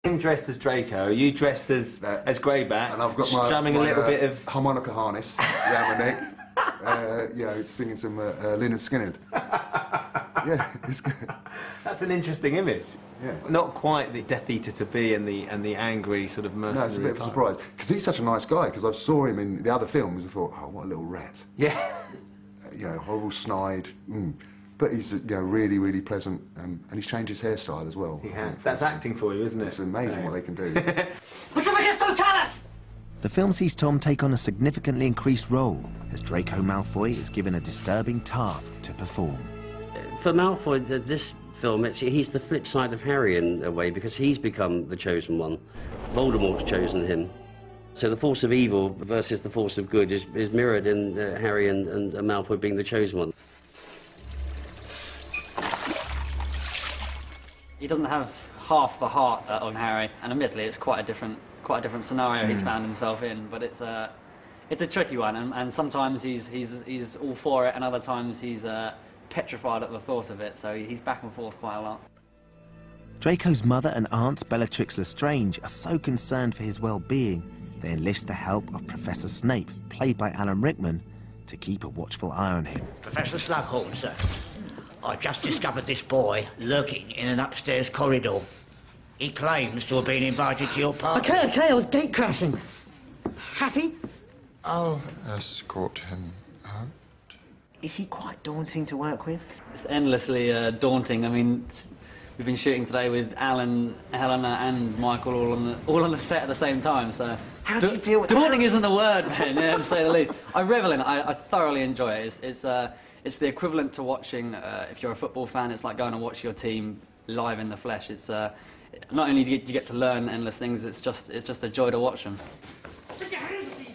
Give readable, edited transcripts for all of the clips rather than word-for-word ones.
I'm dressed as Draco, are you dressed as Greyback? And I've got strumming a little bit of harmonica harness around my neck, you know, singing some Lynyrd Skynyrd. Yeah, it's good. That's an interesting image. Yeah. Not quite the Death Eater to be and the angry sort of mercenary. No, it's a bit of a surprise because he's such a nice guy. Because I saw him in the other films, and thought, oh, what a little rat. Yeah. You know, horrible, snide. But he's, you know, really, really pleasant, and he's changed his hairstyle as well. He has. That's acting for you, isn't it? It's amazing what they can do. The film sees Tom take on a significantly increased role as Draco Malfoy is given a disturbing task to perform. For Malfoy, this film, he's the flip side of Harry in a way, because he's become the chosen one. Voldemort's chosen him. So the force of evil versus the force of good is mirrored in Harry and Malfoy being the chosen one. He doesn't have half the heart of Harry, and admittedly it's quite a different scenario he's found himself in, but it's a tricky one, and sometimes he's all for it, and other times he's petrified at the thought of it, so he's back and forth quite a lot. Draco's mother and aunt, Bellatrix Lestrange, are so concerned for his well-being, they enlist the help of Professor Snape, played by Alan Rickman, to keep a watchful eye on him. Professor Slughorn, sir. I just discovered this boy lurking in an upstairs corridor. He claims to have been invited to your party. Okay, I was gate crashing. Happy? I'll escort him out. Is he quite daunting to work with? It's endlessly daunting. I mean, we've been shooting today with Alan, Helena and Michael all on the set at the same time, so... How do you deal with that? Daunting isn't the word, Ben, yeah, to say the least. I revel in it. I thoroughly enjoy it. It's the equivalent to watching, if you're a football fan, it's like going to watch your team live in the flesh. It's not only do you get to learn endless things, it's just a joy to watch them.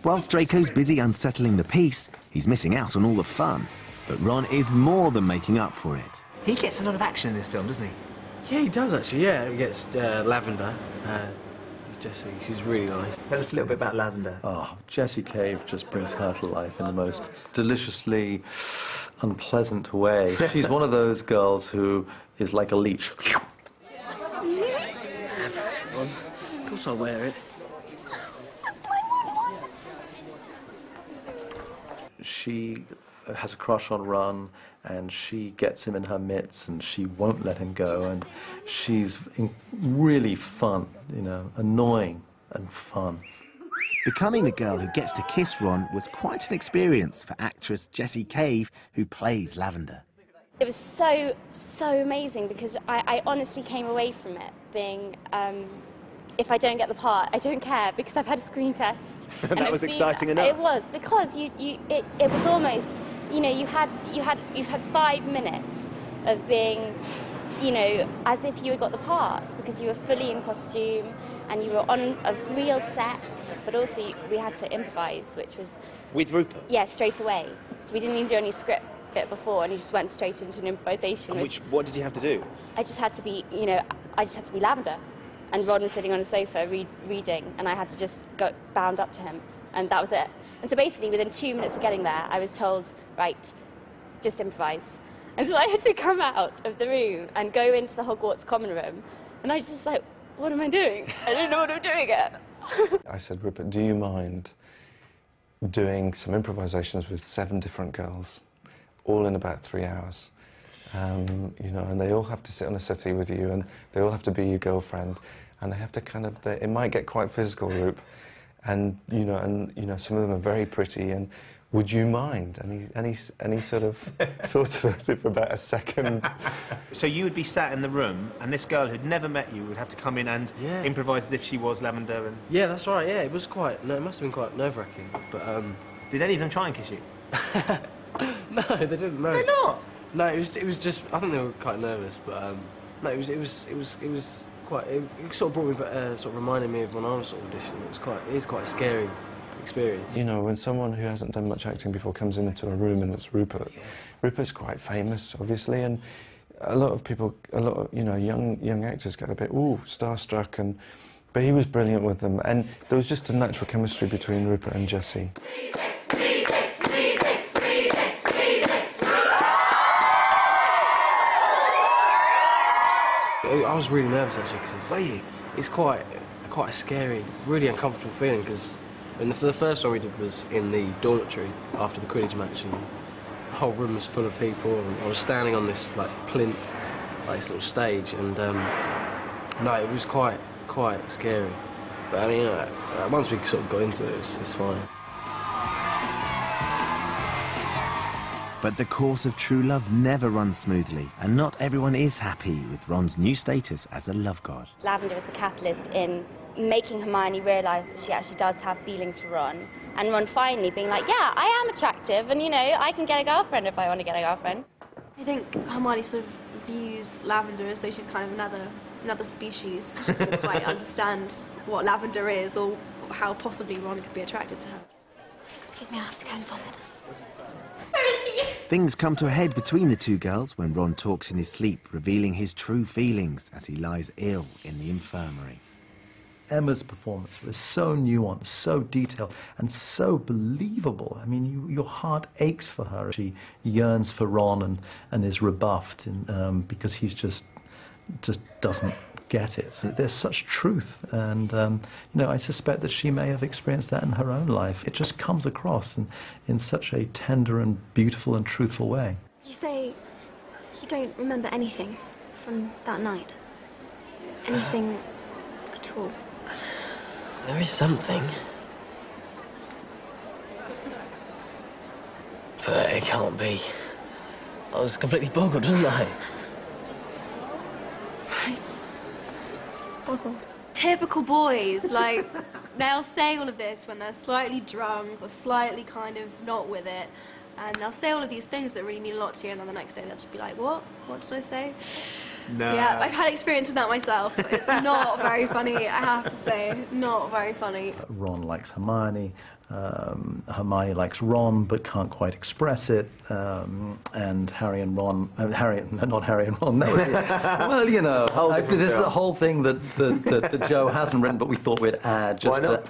Whilst Draco's busy unsettling the peace, he's missing out on all the fun. But Ron is more than making up for it. He gets a lot of action in this film, doesn't he? Yeah, he does actually, yeah. He gets Lavender. Jessie, she's really nice. Tell us a little bit about Lavender. Oh, Jessie Cave just brings her to life in the most deliciously unpleasant way. She's one of those girls who is like a leech. Of course I'll wear it. She has a crush on Ron, and she gets him in her mitts, and she won't let him go, and she's really fun, you know, annoying and fun. Becoming the girl who gets to kiss Ron was quite an experience for actress Jessie Cave, who plays Lavender. It was so amazing, because I honestly came away from it being, if I don't get the part, I don't care, because I've had a screen test. That was exciting enough. It was, because it was almost, you know, you've had 5 minutes of being, you know, as if you had got the part, because you were fully in costume and you were on a real set, but also we had to improvise, which was... With Rupert? Yeah, straight away. So we didn't even do any script bit before, and you just went straight into an improvisation. And what did you have to do? I just had to be, you know, I just had to be Lavender. And Ron was sitting on a sofa reading, and I had to just go bound up to him, and that was it. And so basically, within 2 minutes of getting there, I was told, right, just improvise. And so I had to come out of the room and go into the Hogwarts common room, and I was just like, what am I doing? I don't know what I'm doing yet. I said, Rupert, do you mind doing some improvisations with 7 different girls, all in about 3 hours? You know, and they all have to sit on a settee with you, and they all have to be your girlfriend, and they have to kind of, it might get quite physical, Rup, and you know, some of them are very pretty, and would you mind? And he sort of thought about it for about a second. So you would be sat in the room, and this girl who'd never met you would have to come in and improvise as if she was Lavender, and... Yeah, that's right, yeah, it was quite, no, it must have been quite nerve-wracking, but Did any of them try and kiss you? No, they didn't, no. They're not? No, it was just, I think they were quite nervous, but no, it was quite, it sort of brought me back, sort of reminded me of when I was sort of auditioning. It is quite a scary experience. You know, when someone who hasn't done much acting before comes into a room and it's Rupert, Rupert's quite famous, obviously, and a lot of people, you know, young actors get a bit, ooh, starstruck, but he was brilliant with them, and there was just a natural chemistry between Rupert and Jessie. I was really nervous actually because it's quite a scary, really uncomfortable feeling because the first one we did was in the dormitory after the Quidditch match, and the whole room was full of people, and I was standing on this like plinth, like this little stage, and no, it was quite scary. But I mean, once we sort of got into it, it's fine. But the course of true love never runs smoothly, and not everyone is happy with Ron's new status as a love god. Lavender was the catalyst in making Hermione realise that she actually does have feelings for Ron, and Ron finally being like, yeah, I am attractive, and, you know, I can get a girlfriend if I want to get a girlfriend. I think Hermione sort of views Lavender as though she's kind of another species. She doesn't quite understand what Lavender is or how possibly Ron could be attracted to her. Excuse me, I have to go and vomit. Where is he? Things come to a head between the two girls when Ron talks in his sleep, revealing his true feelings as he lies ill in the infirmary. Emma's performance was so nuanced, so detailed, and so believable. I mean, your heart aches for her. She yearns for Ron and is rebuffed because he's just doesn't get it. There's such truth, and you know, I suspect that she may have experienced that in her own life. It just comes across in such a tender and beautiful and truthful way. You say you don't remember anything from that night? Anything at all? There is something. But it can't be. I was completely boggled, wasn't I? Boggled. Typical boys, like, they'll say all of this when they're slightly drunk or slightly kind of not with it, and they'll say all of these things that really mean a lot to you, and then the next day they'll just be like, what? What did I say? No. Yeah, I've had experience with that myself. It's not very funny, I have to say. Not very funny. Ron likes Hermione. Hermione likes Ron but can't quite express it, and Harry and Ron, not Harry and Ron, that would be, well, you know, this is a whole thing that Joe hasn't written, but we thought we'd add just to,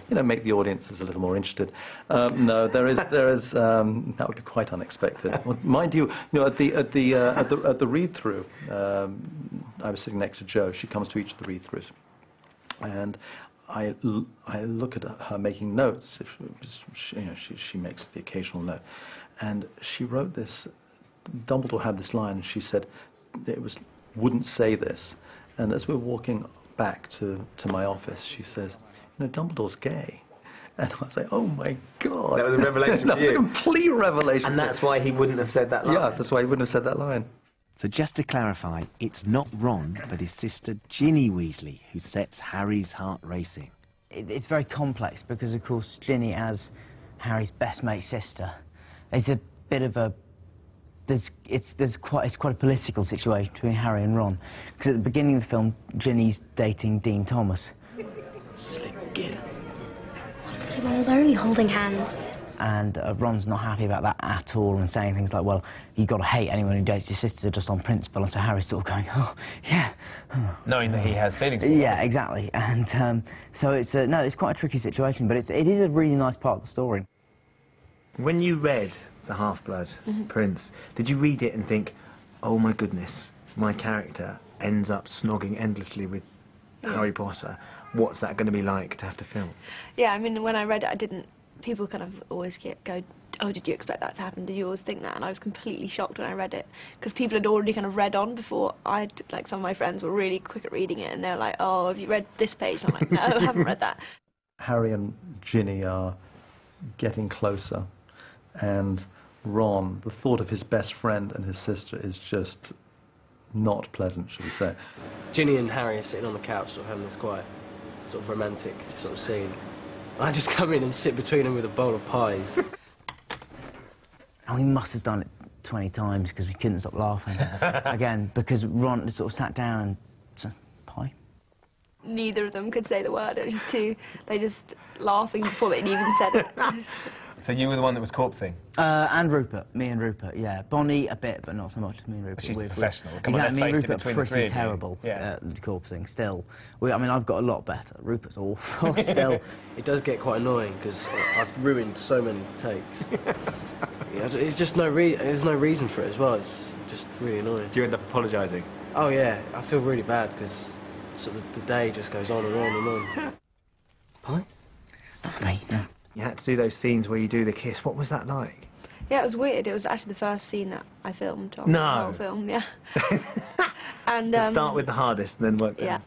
you know, make the audiences a little more interested. No, there is that would be quite unexpected. Well, mind you, at the read-through, I was sitting next to Jo. She comes to each of the read-throughs, and I look at her making notes. She makes the occasional note, and she wrote this. Dumbledore had this line. She said it wouldn't say this, and as we're walking back to my office, she says, Dumbledore's gay. And I was like, oh my God. That was a revelation for you. That was a complete revelation. And that's why he wouldn't have said that line. Yeah, that's why he wouldn't have said that line. So just to clarify, it's not Ron, but his sister Ginny Weasley who sets Harry's heart racing. It's very complex because, of course, Ginny, as Harry's best mate's sister, it's a bit of a... It's quite a political situation between Harry and Ron. Because at the beginning of the film, Ginny's dating Dean Thomas. Slick git. Honestly, well, they're only holding hands. And Ron's not happy about that at all and saying things like, well, you've got to hate anyone who dates your sister just on principle. And so Harry's sort of going, oh, yeah. Knowing that he has feelings for Yeah, exactly. And so it's, no, it's quite a tricky situation, but it is a really nice part of the story. When you read The Half-Blood Prince, did you read it and think, oh my goodness, my character ends up snogging endlessly with Harry Potter? What's that going to be like to have to film? Yeah, I mean, when I read it, I didn't... People kind of always go, oh, did you expect that to happen? Did you always think that? And I was completely shocked when I read it, because people had already kind of read on before. Like, some of my friends were really quick at reading it, and they were like, oh, have you read this page? And I'm like, no, I haven't read that. Harry and Ginny are getting closer, and Ron, the thought of his best friend and his sister is just not pleasant, should we say. Ginny and Harry are sitting on the couch, sort of having this quite sort of romantic sort of scene. I just come in and sit between them with a bowl of pies. And we must have done it 20 times because we couldn't stop laughing. Again, because Ron sort of sat down and said, pie? Neither of them could say the word. It was just they just laughing before they'd even said it. So you were the one that was corpsing? And Rupert, me and Rupert, yeah. Bonnie a bit, but not so much. Me and Rupert. She's professional. Come on, exactly, let's me and face it, Rupert between the three of you. terrible Yeah. at corpsing, still. I mean, I've got a lot better. Rupert's awful, still. It does get quite annoying, because I've ruined so many takes. Yeah, it's just there's no reason for it as well. It's just really annoying. Do you end up apologising? Oh yeah, I feel really bad because sort of the day just goes on and on and on. Pie? Not for me, no. You had to do those scenes where you do the kiss. What was that like? Yeah, it was weird. It was actually the first scene that I filmed on No. the whole film, yeah. And So start with the hardest and then work down. yeah,